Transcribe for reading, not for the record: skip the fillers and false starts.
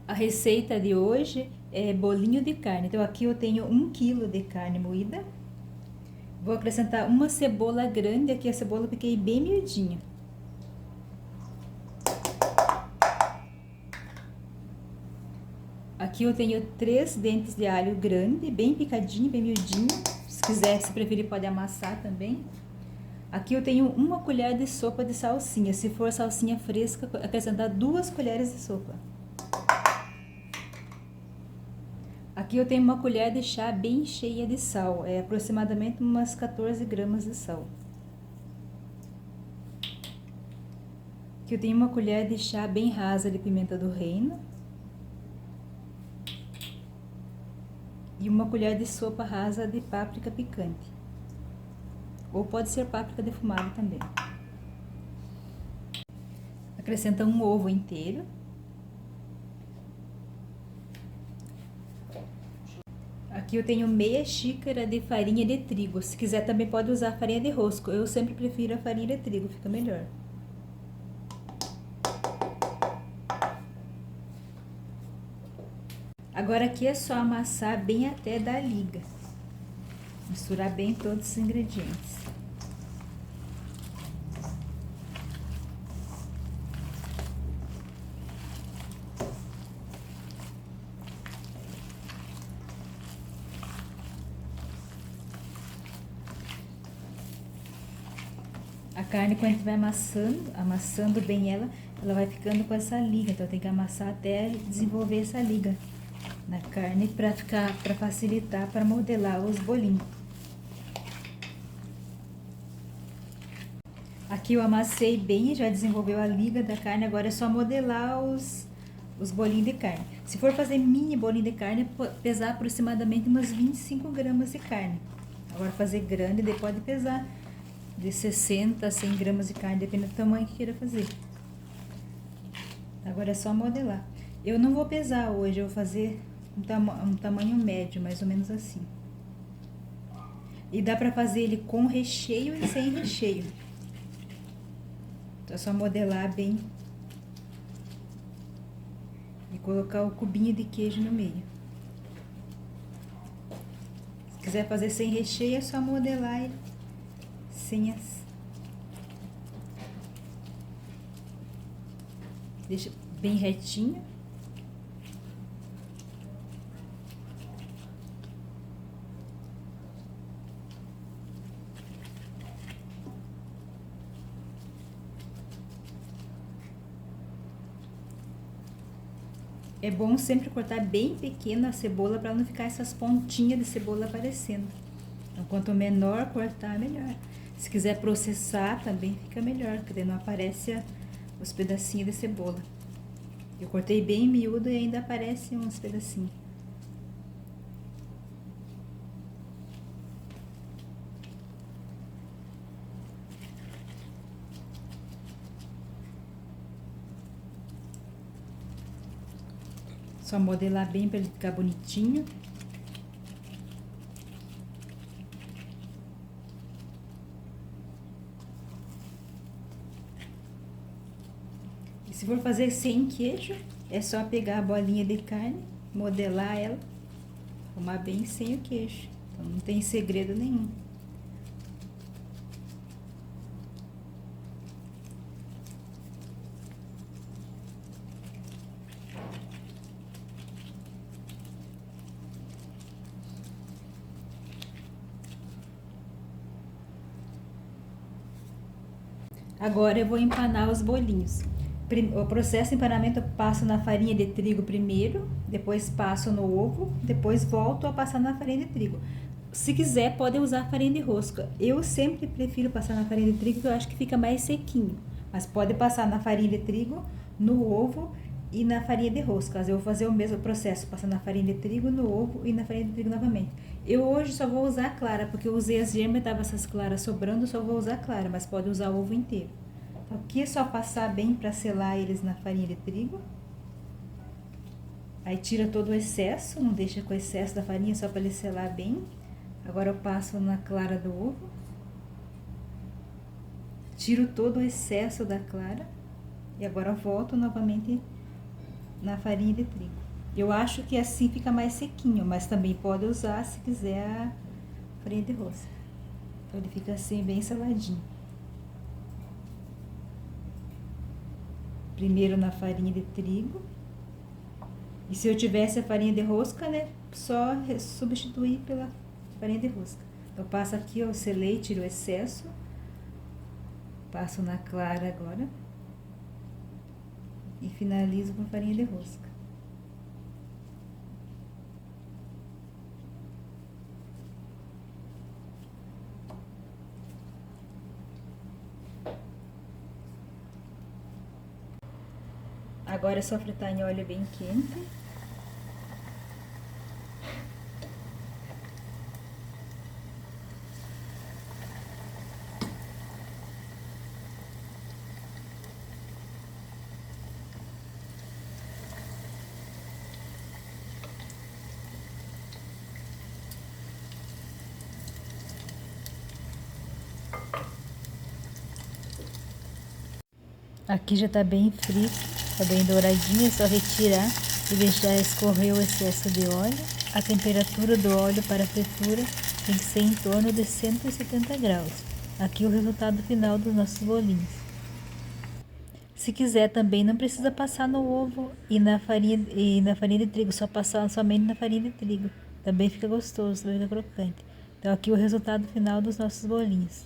A receita de hoje é bolinho de carne. Então aqui eu tenho 1 quilo de carne moída. Vou acrescentar uma cebola grande, aqui a cebola eu piquei bem miudinha. Aqui eu tenho 3 dentes de alho grande, bem picadinho, bem miudinho. Se quiser, se preferir, pode amassar também. Aqui eu tenho 1 colher de sopa de salsinha. Se for salsinha fresca, acrescentar 2 colheres de sopa. Aqui eu tenho 1 colher de chá bem cheia de sal, aproximadamente umas 14 gramas de sal. Aqui eu tenho 1 colher de chá bem rasa de pimenta do reino. E 1 colher de sopa rasa de páprica picante. Ou pode ser páprica defumada também. Acrescenta 1 ovo inteiro. Aqui eu tenho meia xícara de farinha de trigo. Se quiser também pode usar farinha de rosco. Eu sempre prefiro a farinha de trigo, fica melhor. Agora aqui é só amassar bem até dar liga. Misturar bem todos os ingredientes. A carne, quando a gente vai amassando bem ela vai ficando com essa liga. Então tem que amassar até desenvolver essa liga na carne para facilitar para modelar os bolinhos. Aqui eu amassei bem, já desenvolveu a liga da carne, agora é só modelar os bolinhos de carne. Se for fazer mini bolinho de carne, pesar aproximadamente umas 25 gramas de carne. Agora fazer grande, daí pode pesar de 60 a 100 gramas de carne, dependendo do tamanho que queira fazer. Agora é só modelar. Eu não vou pesar hoje, eu vou fazer um tamanho médio, mais ou menos assim. E dá pra fazer ele com recheio e sem recheio. Então é só modelar bem e colocar o cubinho de queijo no meio. Se quiser fazer sem recheio, é só modelar ele sem as... Deixa bem retinho. É bom sempre cortar bem pequena a cebola para não ficar essas pontinhas de cebola aparecendo. Então, quanto menor cortar, melhor. Se quiser processar, também fica melhor, porque daí não aparece os pedacinhos de cebola. Eu cortei bem miúdo e ainda aparecem uns pedacinhos. Só modelar bem para ele ficar bonitinho. E se for fazer sem queijo, é só pegar a bolinha de carne, modelar ela, arrumar bem sem o queijo. Então não tem segredo nenhum. Agora eu vou empanar os bolinhos. O processo de empanamento eu passo na farinha de trigo primeiro, depois passo no ovo, depois volto a passar na farinha de trigo. Se quiser, pode usar farinha de rosca. Eu sempre prefiro passar na farinha de trigo, porque eu acho que fica mais sequinho. Mas pode passar na farinha de trigo, no ovo e na farinha de rosca. Eu vou fazer o mesmo processo, passar na farinha de trigo, no ovo e na farinha de trigo novamente. Eu hoje só vou usar a clara, porque eu usei as gemas e tava essas claras sobrando, só vou usar a clara, mas pode usar o ovo inteiro. Então, aqui é só passar bem para selar eles na farinha de trigo. Aí tira todo o excesso, não deixa com o excesso da farinha, só para ele selar bem. Agora eu passo na clara do ovo. Tiro todo o excesso da clara. E agora eu volto novamente na farinha de trigo. Eu acho que assim fica mais sequinho, mas também pode usar se quiser a farinha de rosca. Então ele fica assim bem saladinho. Primeiro na farinha de trigo. E se eu tivesse a farinha de rosca, né, só substituir pela farinha de rosca. Eu passo aqui, ó, eu selei, tiro o excesso. Passo na clara agora. E finalizo com farinha de rosca. Agora é só fritar em óleo bem quente. Aqui já tá bem frito, tá bem douradinho, é só retirar e deixar escorrer o excesso de óleo. A temperatura do óleo para a fritura tem que ser em torno de 170 graus. Aqui o resultado final dos nossos bolinhos. Se quiser também não precisa passar no ovo e na farinha de trigo, só passar somente na farinha de trigo. Também fica gostoso, também fica crocante. Então aqui o resultado final dos nossos bolinhos.